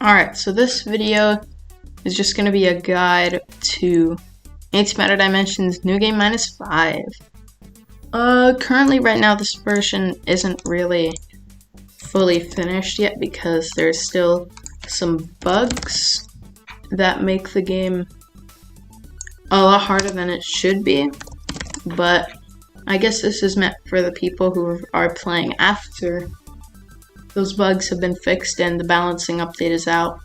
Alright, so this video is just going to be a guide to Antimatter Dimensions New Game -5. Currently right now this version isn't really fully finished yet because there's still some bugs that make the game a lot harder than it should be, but I guess this is meant for the people who are playing after those bugs have been fixed and the balancing update is out.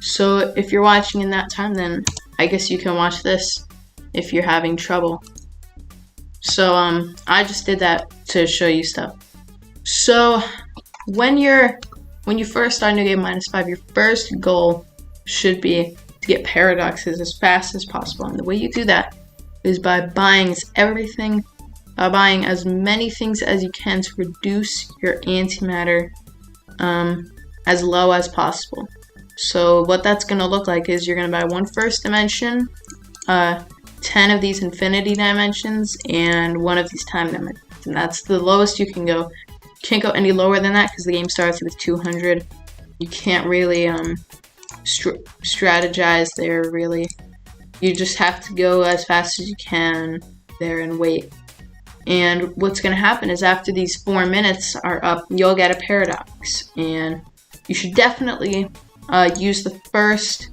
So if you're watching in that time, then I guess you can watch this if you're having trouble. So I just did that to show you stuff. So when you first start New Game -5, your first goal should be to get paradoxes as fast as possible. And the way you do that is by buying as many things as you can to reduce your antimatter as low as possible. So what that's going to look like is you're going to buy one first dimension, 10 of these infinity dimensions, and one of these time dimensions. And that's the lowest you can go. You can't go any lower than that because the game starts with 200. You can't really strategize there, really. You just have to go as fast as you can there and wait. And what's going to happen is after these 4 minutes are up, you'll get a paradox. And you should definitely use the first,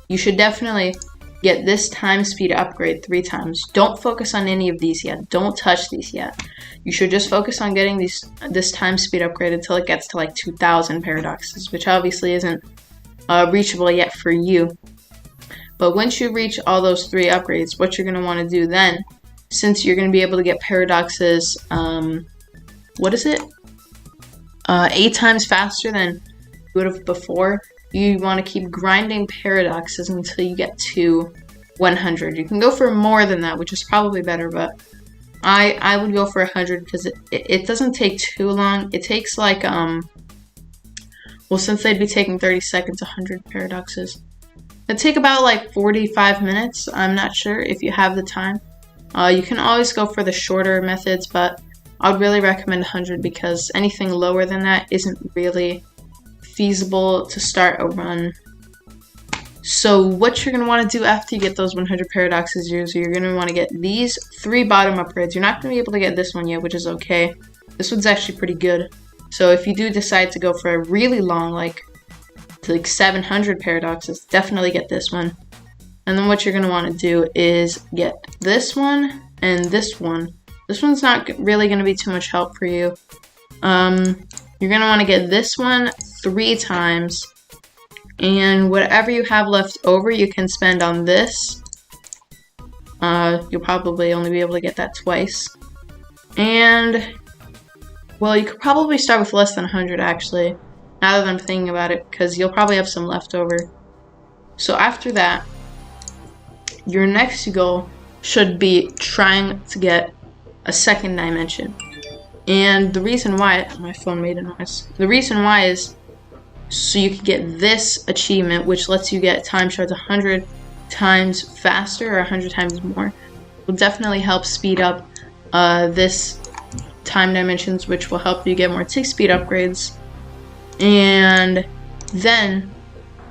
you should definitely get this time speed upgrade 3 times. Don't focus on any of these yet. Don't touch these yet. You should just focus on getting this time speed upgrade until it gets to like 2,000 paradoxes, which obviously isn't reachable yet for you. But once you reach all those 3 upgrades, what you're going to want to do then, since you're going to be able to get paradoxes, 8 times faster than you would have before, you want to keep grinding paradoxes until you get to 100. You can go for more than that, which is probably better, but I would go for 100 because it doesn't take too long. It takes like, well, since they'd be taking 30 seconds, 100 paradoxes. It'd take about like 45 minutes. I'm not sure if you have the time. You can always go for the shorter methods, but I would really recommend 100 because anything lower than that isn't really feasible to start a run. So what you're going to want to do after you get those 100 paradoxes is you're going to want to get these 3 bottom upgrades. You're not going to be able to get this one yet, which is okay. This one's actually pretty good. So if you do decide to go for a really long, like 700 paradoxes, definitely get this one. And then what you're going to want to do is get this one and this one. This one's not really going to be too much help for you. You're going to want to get this one 3 times. And whatever you have left over, you can spend on this. You'll probably only be able to get that twice. And, well, you could probably start with less than 100, actually, now that I'm thinking about it, because you'll probably have some left over. So after that, your next goal should be trying to get a second dimension. And the reason why, my phone made a noise. The reason why is so you can get this achievement, which lets you get time shards 100 times faster or 100 times more. It will definitely help speed up this time dimensions, which will help you get more tick speed upgrades. And then,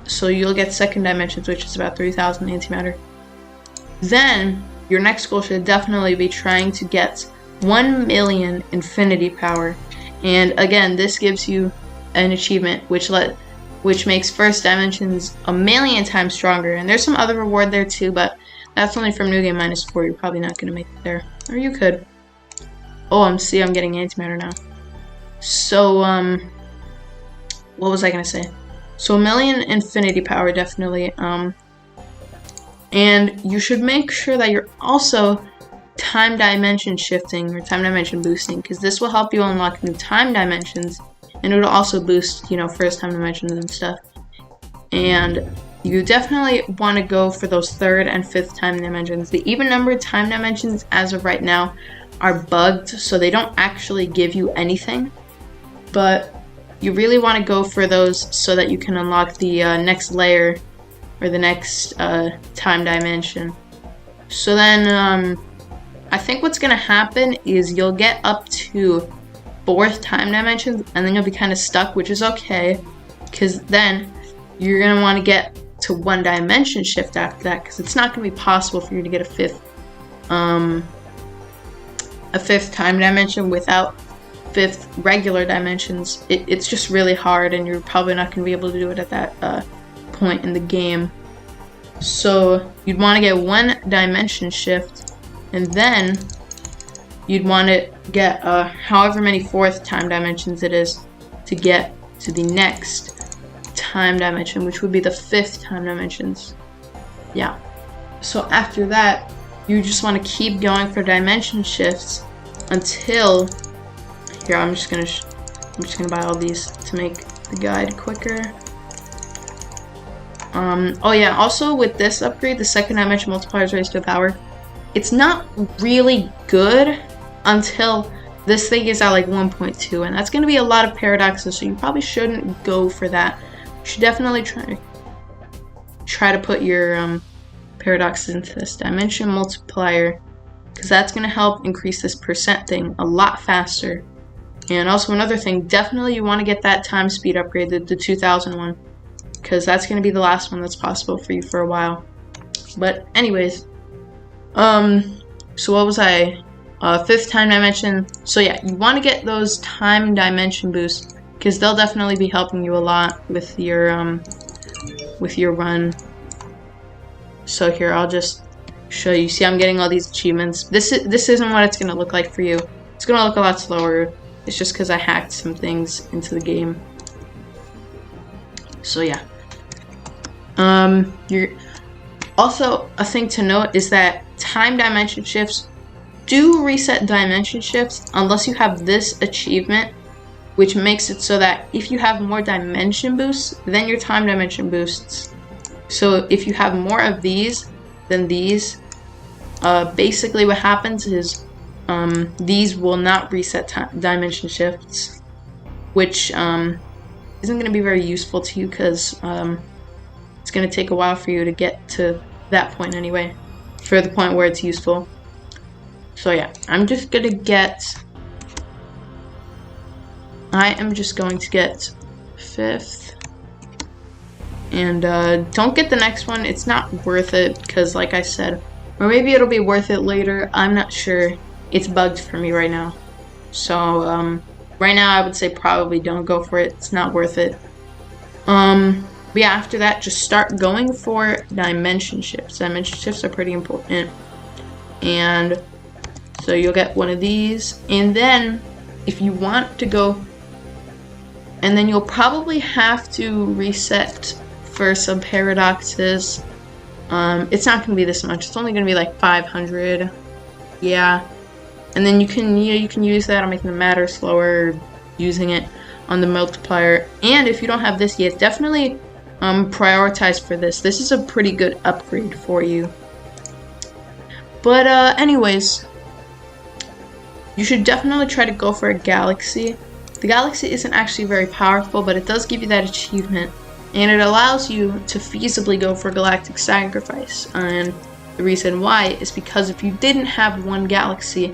so you'll get second dimensions, which is about 3,000 antimatter. Then, your next goal should definitely be trying to get 1 million infinity power. And again, this gives you an achievement which makes first dimensions 1,000,000 times stronger. And there's some other reward there too, but that's only from New Game -4. You're probably not going to make it there. Or you could. Oh, I'm getting antimatter now. So, what was I going to say? So 1,000,000 infinity power, definitely. And you should make sure that you're also time dimension shifting or time dimension boosting, because this will help you unlock new time dimensions, and it'll also boost, first time dimensions and stuff. And you definitely want to go for those 3rd and 5th time dimensions. The even numbered time dimensions as of right now are bugged, so they don't actually give you anything, but you really want to go for those so that you can unlock the next layer or the next time dimension. So then I think what's going to happen is you'll get up to 4th time dimension, and then you'll be kind of stuck, which is okay, because then you're going to want to get to 1 dimension shift after that, because it's not going to be possible for you to get a 5th time dimension without 5th regular dimensions. It's just really hard, and you're probably not going to be able to do it at that point in the game. So you'd want to get 1 dimension shift, and then you'd want to get however many 4th time dimensions it is to get to the next time dimension, which would be the 5th time dimensions. Yeah. So after that, you just want to keep going for dimension shifts until here. I'm just gonna buy all these to make the guide quicker. Oh yeah, also with this upgrade, the 2nd dimension multiplier is raised to a power. It's not really good until this thing is at like 1.2, and that's going to be a lot of paradoxes, so you probably shouldn't go for that. You should definitely try to put your paradoxes into this dimension multiplier, because that's going to help increase this percent thing a lot faster. And also another thing, definitely you want to get that time speed upgrade, the 2000 one, because that's going to be the last one that's possible for you for a while. But anyways, so what was I? 5th time dimension. So yeah, you want to get those time dimension boosts, because they'll definitely be helping you a lot with your run. So here, I'll just show you. See, I'm getting all these achievements. This isn't what it's going to look like for you. It's going to look a lot slower. It's just because I hacked some things into the game. So yeah. You're also, a thing to note is that time dimension shifts do reset dimension shifts unless you have this achievement, which makes it so that if you have more dimension boosts, then your time dimension boosts. So if you have more of these than these, basically what happens is these will not reset dimension shifts, which isn't going to be very useful to you, because it's going to take a while for you to get to that point anyway, for the point where it's useful. So yeah, I am just going to get 5th. And don't get the next one. It's not worth it, because like I said, or maybe it'll be worth it later. I'm not sure. It's bugged for me right now. So right now I would say probably don't go for it. It's not worth it. But yeah, after that, just start going for dimension shifts. Dimension shifts are pretty important. And so you'll get one of these. And then if you want to go, and then you'll probably have to reset for some paradoxes. It's not going to be this much. It's only going to be like 500. Yeah. And then you can use that on making the matter slower, using it on the multiplier. And if you don't have this yet, definitely prioritize for this. This is a pretty good upgrade for you. But anyways, you should definitely try to go for a galaxy. The galaxy isn't actually very powerful, but it does give you that achievement, and it allows you to feasibly go for galactic sacrifice. And the reason why is because if you didn't have 1 galaxy,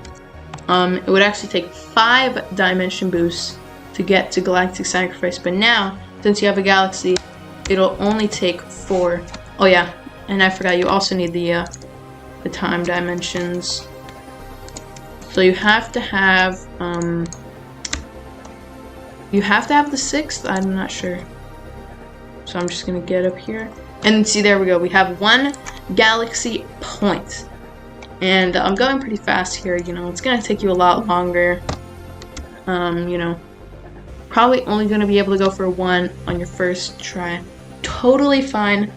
it would actually take 5 dimension boosts to get to galactic sacrifice. But now, since you have a galaxy, it'll only take 4. Oh yeah, and I forgot, you also need the time dimensions. So you have to have the 6th. I'm not sure. So I'm just gonna get up here and see. There we go. We have 1 galaxy point, and I'm going pretty fast here. You know, it's gonna take you a lot longer. You know, probably only gonna be able to go for 1 on your first try. Totally fine.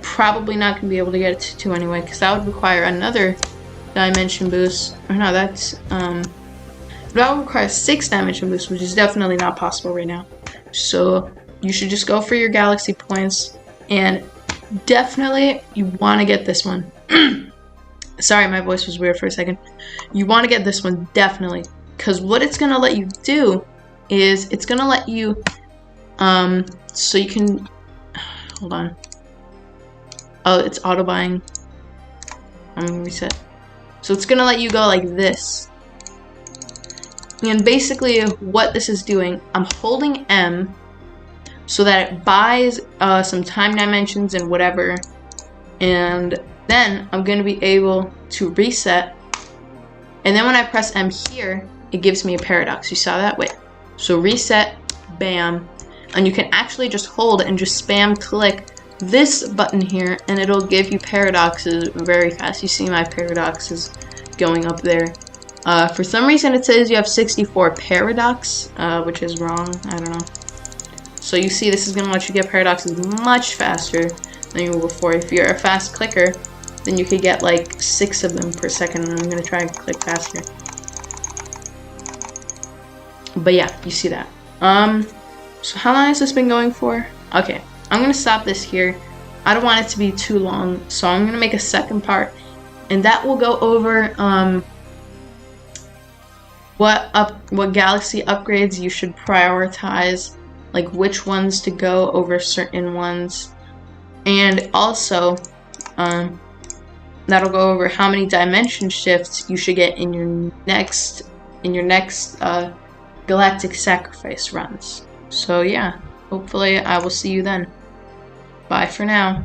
Probably not gonna be able to get it to 2 anyway, because that would require another dimension boost. Or no, that would require 6 dimension boost, which is definitely not possible right now. So you should just go for your galaxy points, and definitely you want to get this one. Sorry, my voice was weird for a second. You want to get this one, definitely, because what it's going to let you do is it's going to let you so you can hold on. Oh, it's auto buying. I'm going to reset. So it's going to let you go like this. And basically what this is doing, I'm holding M so that it buys some time dimensions and whatever. And then I'm going to be able to reset. And then when I press M here, it gives me a paradox. You saw that? Wait. So reset, bam. And you can actually just hold and just spam click this button here, and it'll give you paradoxes very fast. You see my paradoxes going up there. For some reason it says you have 64 paradox, which is wrong. I don't know. So you see this is going to let you get paradoxes much faster than you will before. If you're a fast clicker, then you could get like 6 of them per second. And I'm going to try and click faster. But yeah, you see that. So how long has this been going for? Okay, I'm going to stop this here. I don't want it to be too long, so I'm going to make a second part. And that will go over what galaxy upgrades you should prioritize, like which ones to go over certain ones, and also that'll go over how many dimension shifts you should get in your next galactic sacrifice runs. So yeah, hopefully I will see you then. Bye for now.